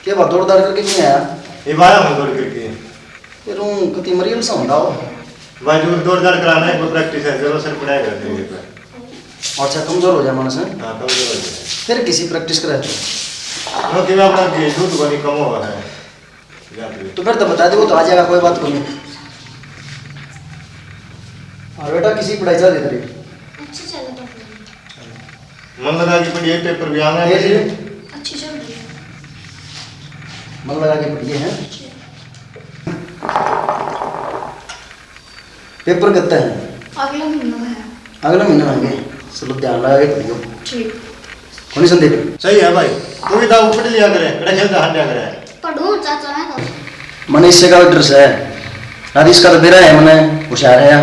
के बात दौड़दार करके क्यों आया? ये बाया मैं दौड़ करके ये रूम कितनी मरीज सा होता हो। भाई जो दौड़ कराना है वो प्रैक्टिस है जरूर सर पढ़ाई करते हैं पे। अच्छा कमजोर हो जाए मानस है? हां कमजोर हो जाए। फिर किसी प्रैक्टिस करे क्योंकि मैं अपना ये दूध बनी कम हुआ है। तो फिर तो बता दे, वो तो आ जाएगा, कोई बात नहीं। और बेटा किसी पढ़ाई चल रही तेरी? अच्छी चल रही है। मन लगा कि पढ़िए पेपर भी आना है। अच्छी चल रही है। मन लगा के पढ़िए हैं। पेपर कितने हैं? अगला महीना है। अगले महीने आएंगे। चलो ध्यान लगा के पढ़ियो। ठीक। कौन संदीप? सही है भाई। तू भी दाव पढ़ लिया करे, कड़ा खेलता हट लिया करे। पढ़ूं चाचा मैं तो। मने इससे का ड्रेस है। अरे इसका तो बेरा है, मने होशियार है।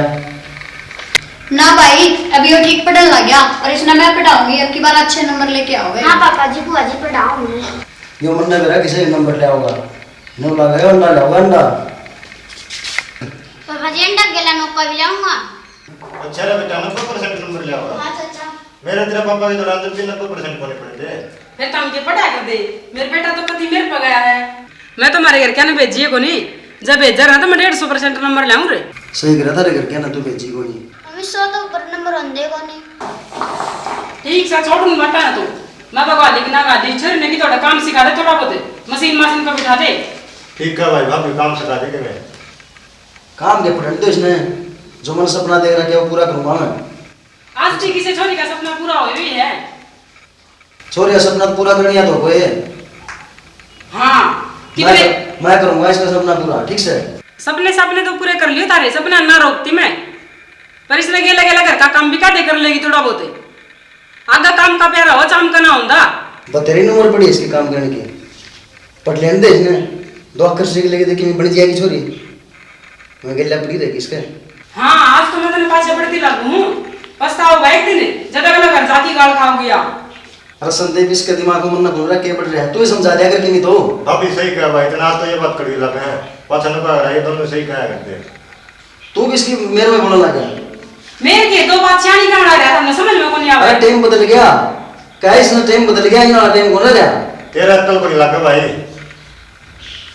ना भाई अभी वो ठीक पढ़ने लग गया और इसने मैं पढ़ाऊंगी, अब की बार अच्छे नंबर लेके आओगे। हाँ पापा जी बुआ जी पढ़ाऊंगी। यो मन ने बेरा किसे नंबर ले आओगा? नो लगा अंडा लाओगा अंडा। पापा जी अंडा गेला नो का भी लाऊंगा। अच्छा रे बेटा 90% नंबर ले आओ। हां चाचा। मेरे तेरा पापा के तो रात में 90% कोने पड़े थे। फिर तो मुझे पढ़ा कर दे। मेरे बेटा तो कभी मेरे पर गया है। मैं तुम्हारे घर क्या ना भेजिए को नहीं, जब भेजा रहा तो मैं 150% नंबर लाऊं रे। सही करा था रे घर क्या ना तू भेजी को नहीं। अभी 100 तो ऊपर नंबर आंदे को नहीं। ठीक से छोड़ूं मत ना तू। मैं तो गाली ना गाली छोरी ने की थोड़ा काम सिखा दे, थोड़ा बहुत मशीन को बिठा दे। ठीक है भाई, भाभी काम सिखा दे के मैं। काम के पढ़ने तो इसने जो मन सपना देख रहा है वो पूरा करूंगा मैं। आज ठीक से छोरी का सपना पूरा हो ही है। छोरी का सपना पूरा करनी है तो कोई। हाँ कितने मैं करूंगा इसका सपना पूरा, ठीक से। सपने तो पूरे कर लियो तारे, सपना ना रोकती मैं। पर इसने गेला गेला घर का काम भी काटे कर लेगी थोड़ा बहुत। आगा काम का प्यारा हो चाम का ना होंदा। बतेरी उम्र पड़ी इसकी काम करने की। पढ़ लेने दे इसने, 2 अक्षर सीख लेगी देखी बन जाएगी छोरी। मैं गेला पड़ी रहेगी इसके। हाँ आज तो मैं तेरे पास बढ़ती लगूं, पछताओगा एक दिन जब अगला घर जाती गाल खाओगी आप। अरे संदीप इसके दिमाग में मन ना घूम रहा, क्या पढ़ रहा है तू ही समझा दिया कर कि नहीं तो। भाभी सही कहा भाई, इतना आज तो ये बात कड़ी लगे हैं। पाछा न पा रहा है, दोनों सही कहा करते। तू भी इसकी मेरे में बोलने लगा। मेरे के दो बात सियानी का बना रहा था, मैं समझ में को नहीं आवा। अरे टाइम बदल गया, क्या इसने टाइम बदल गया, इन्होंने टाइम कौन रहा? तेरा अक्ल को नहीं लगा भाई।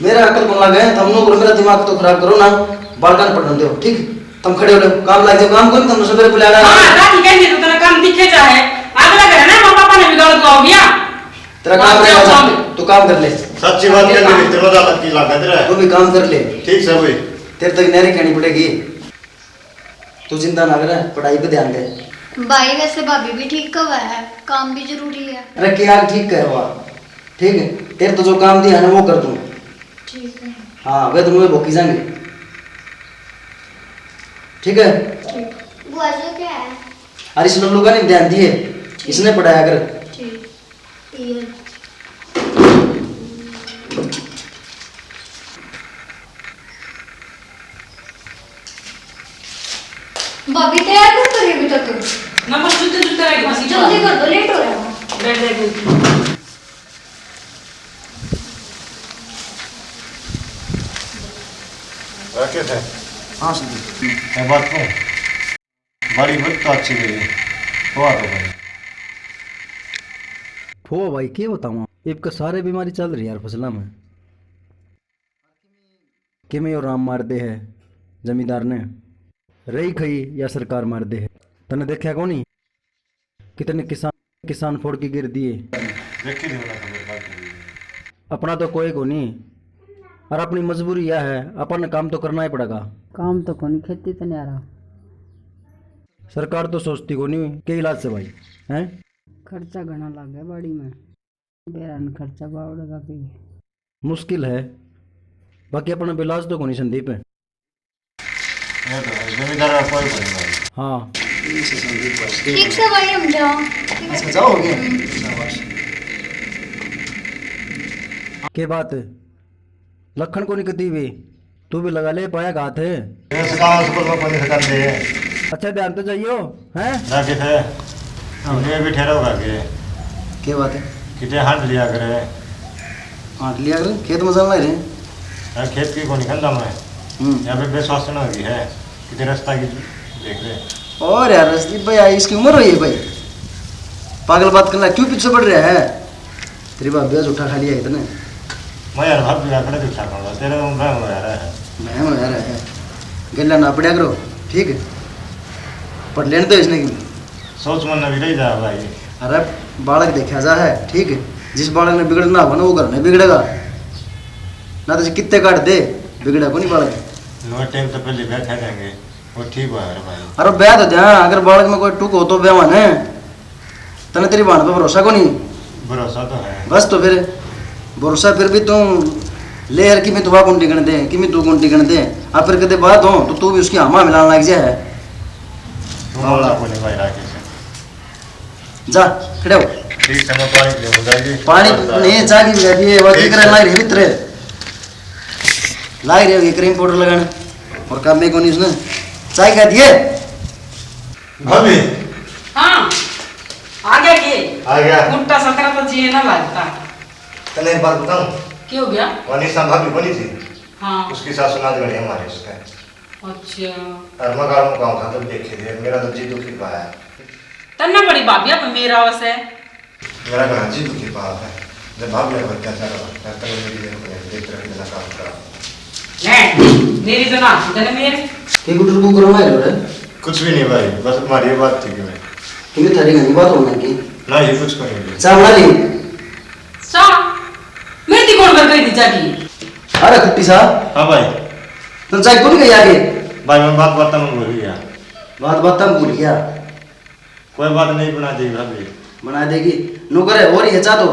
मेरा अकल कौन लगा है? तुम लोग मेरा दिमाग तो खराब करो ना, बालकान पढ़ने दो, ठीक? तुम खड़े हो काम लग जाओ, काम करो तुम सवेरे बुला रहा। हां राती कहनी तो तेरा काम दिखे जाए, अगला घर ना मां पापा ने बिगाड़ दो हो गया। तेरा काम रहेगा, तू काम कर ले। सच्ची बात कर ले, तेरा दालत की लागत रे। तू भी काम कर ले, ठीक से भाई। तेरे तक नहरी कहनी पड़ेगी। तू चिंता ना कर, पढ़ाई पे ध्यान दे। भाई वैसे भाभी भी ठीक कब है, काम भी जरूरी है। अरे क्या ठीक है हुआ, ठीक है? तेरे तो जो काम दिया है ना वो कर दूं। ठीक है। हाँ वे तुम्हें भोकी जाएंगे, ठीक है? बुआ जी क्या है? अरे इस लल्लू का नहीं ध्यान दिए, इसने पढ़ाया कर। ठीक। ये भाभी तैयार कर रही है अभी तक। ना बस जुते रह गई जल्दी कर दो, लेट हो रहा है। बैठ रखे थे। हाँ संदीप, ये बात को बड़ी बहुत तो अच्छी गई हुआ तो भाई। हो भाई क्या बताऊँ, एक का सारे बीमारी चल रही है यार फसला में। कि में और राम मार दे है जमींदार ने, रही खई या सरकार मार दे है। तने देखा कौन नहीं कितने किसान फोड़ के गिर दिए। देखी नहीं वाला खबर बात। अपना तो कोई को नहीं, और अपनी मजबूरी यह है अपन काम तो करना ही पड़ेगा। काम तो कोनी, खेती तो नहीं आ रहा। सरकार तो सोचती को नहीं के इलाज से भाई हैं। खर्चा घना लग गया बाड़ी में, बेरान खर्चा बावड़ेगा भी मुश्किल है, बाकी अपना इलाज तो को नहीं संदीप है। ये तो है, जमींदार का कोई नहीं भाई। हाँ ठीक से भाई हम जाओ। अच्छा जाओगे, शाबाश। के बात लखन को नहीं कती हुई, तू भी लगा ले पाया घात है। ये सकाल सुपर में पानी सकाल दे। अच्छा ध्यान तो जाइयो हैं। रखे थे। ये भी ठहरा होगा के बात है? कितने हाथ लिया करे। हाँ लिया कर, खेत में चलना रहे। यार खेत की को निकलना मैं। यहाँ पे बेस्वास्थ्य ना होगी है, कितने रास्ता की देख रहे। और यार रसदीप भाई इसकी उम्र हुई है भाई, पागल बात करना क्यों पीछे पड़ रहा है? तेरी भाभी आज उठा खा लिया इतने। मैं यार भाभी का कड़े दिखा पाऊंगा तेरे में मैं हो यार है मैं हूँ यार है गला ना पड़ा करो ठीक है पढ़ लेने दो इसने की सोच मन भी रही जा भाई अरे बालक देखा जा है ठीक है जिस बालक ने बिगड़ना होगा ना वो घर में बिगड़ेगा ना तो कितने काट दे बिगड़ा को नहीं बालक नो टाइम तो पहले बैठा देंगे वो ठीक हुआ यार भाई अरे ब्याह तो ध्यान अगर बालक में कोई टूक हो तो ब्याह है तने तेरी बहन पे भरोसा को नहीं भरोसा तो है बस तो फिर भरोसा फिर भी तुम ले यार कि मैं तुआ कौन टिकन दे कि मैं तू कौन टिकन दे अब फिर कदे बात हो तो तू भी उसकी हमा मिलाने लग जाए तुम बोला को नहीं भाई राके से जा खड़े हो ठीक समय पानी ले हो जाएगी पानी नहीं चाह की बैठी है वो दिख रहा लाग रही मित्र लाग रही है क्रीम पाउडर लगाने और काम में कौन इसने चाय का दिए भाभी हाँ आ गया के आ गया मुट्टा संतरा तो जिए ना लगता तने एक बात बताऊं क्या हो गया वनिशा भाभी बनी थी हाँ उसकी सासू नाच गई हमारे उसका अच्छा और मगर मैं कहूं था तो देखे थे मेरा तो जी दुखी पाया तन्ना बड़ी भाभी अब मेरा वस है मेरा घर जी दुखी पाया है जब भाभी ने अत्याचार करता है तो मेरी देर को देख रहे ना काम करा ले मेरी जना जने मेरे के गुटर को करो मैं रे कुछ भी नहीं भाई बस हमारी ये बात थी कि मैं कि मैं थारी गनी बात होना की ना ये कुछ करेंगे चाय बना ली सा मेरी कौन कर गई थी जाकी अरे कुट्टी साहब हाँ भाई तुम चाय कौन गई आगे भाई मैं बात बात में भूल गया बात बात तब भूल गया कोई बात नहीं बना देगी भाभी बना देगी नौकर है और ये चाह दो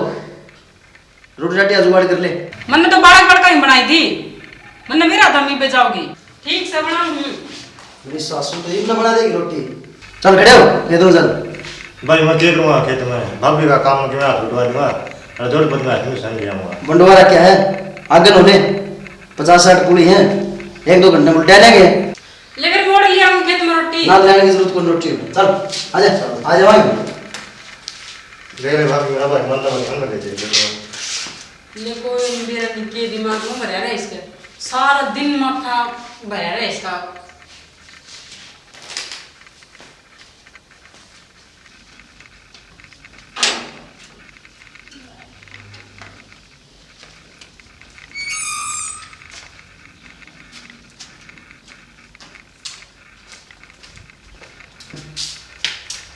रोटी राटी जुगाड़ कर ले मैंने तो बालक बड़का ही बनाई थी मैंने मेरा दम ही पे जाओगी ठीक से बनाऊं मेरी सासू तो एक ना बना देगी रोटी चल खड़े हो ये दो चल भाई मैं देख लूंगा खेत में भाभी का काम कि मैं हाथ उठवा दूंगा और जोड़ बदला है मैं समझ जाऊंगा बंडवारा क्या है आगे होने 50-60 कुली हैं 1-2 घंटे में उल्टा लेंगे लेकर मोड़ लिया हूं खेत में रोटी ना लेने की जरूरत कोई रोटी चल आजा भाई ले ले भाभी मेरा भाई मन तो ठंड कर दे ये कोई मेरा निके दिमाग में भरा रहा है इसका सारा दिन माथा भरा रहा है इसका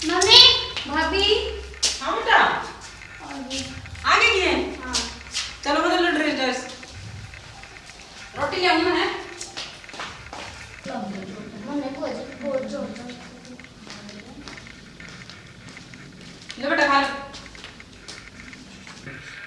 मम्मी भाभी हाँ बेटा आगे किए हाँ चलो बदल लो ड्रेस रोटी ले आऊं मैं ले बेटा खा लो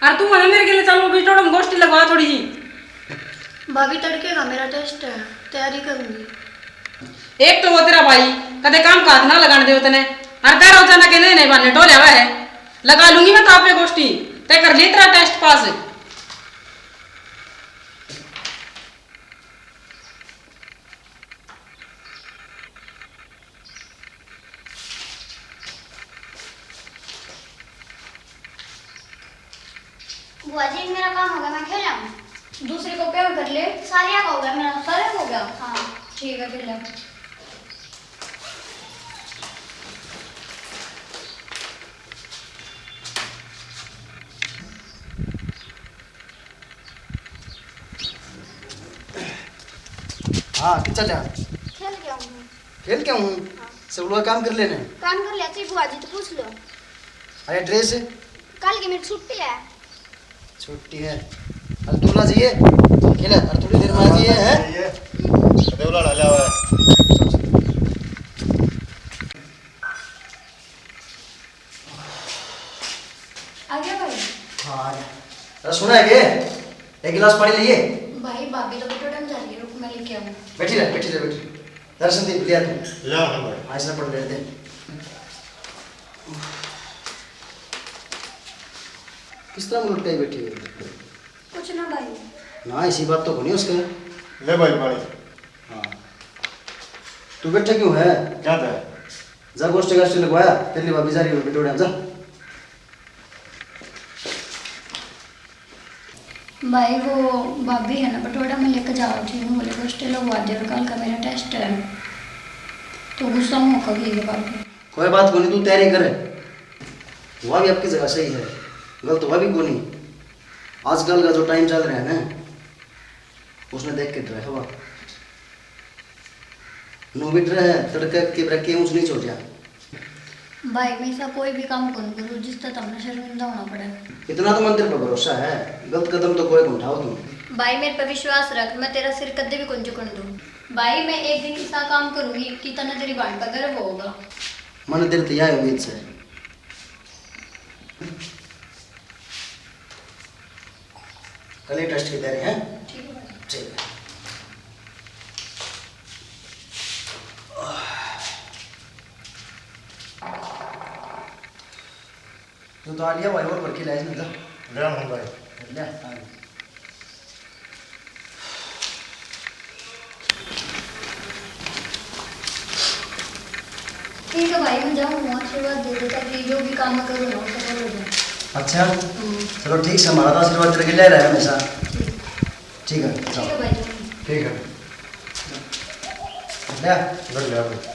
और तू मैंने मेरे के लिए चलो बीच में गोष्ठी लगवा थोड़ी सी भाभी तड़के का मेरा टेस्ट है तैयारी करूंगी एक तो वो तेरा भाई कदे काम का हाथ ना लगाने दे तने हर का रोजाना के नहीं बाने टोले हुआ है लगा लूंगी मैं ताप पे गोष्ठी तय कर ले तेरा टेस्ट पास बुआ जी मेरा काम हो गया मैं खेल आऊं दूसरे को पेड़ कर ले सारिया का हो गया मेरा सारे हो गया हाँ ठीक है खेल आऊं हाँ कि चल जा खेल के आऊं खेल क्या हूँ सब लोग काम कर लेने काम कर लिया चाहिए बुआ जी तो पूछ लो अरे ड्रेस कल की मेरी छुट्टी है छुट्टी है अरे तू ना चाहिए खेले अरे थोड़ी देर में आ जाइए हैं देवला डाला हुआ है आ गया भाई हाँ आ जा अरे सुना है के एक गिलास पानी लिए भाई भाभी तो बटोटन जा रही है रुक मैं लेके आऊं बैठी रह दर्शन दीप लिया तू ले आओ ना भाई आज ना पढ़ रहे थे किस तरह मुलट पे बैठी हुई कुछ ना भाई ना ऐसी बात तो नहीं उसके ले भाई पानी हाँ तू बैठा क्यों है क्या था जा गोष्ठी गाष्ठी लगवाया तेरी भाभी जा रही है बेटोड़े जा भाई वो भाभी है ना बटोड़ा में लेकर जाओ ठीक बोले गोष्ठी लगवा दे और कल का मेरा टेस्ट है तो गुस्सा में होकर ये भाभी कोई बात को नहीं तू तैयारी करे वह भी आपकी जगह सही है गलत हुआ भी को नहीं आजकल का जो टाइम चल रहा है ना, उसमें देख के ड्राइव हुआ नो भी ड्राइव तड़के के ब्रेक ऊंच नीच हो जा। भाई मैं ऐसा कोई भी काम कौन करूँ जिससे तुमने शर्मिंदा होना पड़े। इतना तो मन तेरे पर भरोसा है, गलत कदम तो कोई को उठाओ तुम। भाई मेरे पे विश्वास रख, मैं तेरा सिर कदे भी कुंज कर दूँ। भाई मैं एक दिन ऐसा काम करूंगी कि तना तेरी बात पर गर्व होगा। मन तेरे तो यह उम्मीद से। कल ही टेस्ट की तैयारी है? ठीक है भाई। ठीक है। तो आ लिया भाई और बरकी लाइज में ले हम भाई ले आ गया। ठीक है भाई मैं जाऊँ, आशीर्वाद दे देता कि जो भी काम मैं करूँ ना वो सफल हो जाए। अच्छा चलो ठीक से, हमारा तो आशीर्वाद तेरे के ले रहा है हमेशा। ठीक है ठीक है भाई। ठीक है ले ले ले भाई।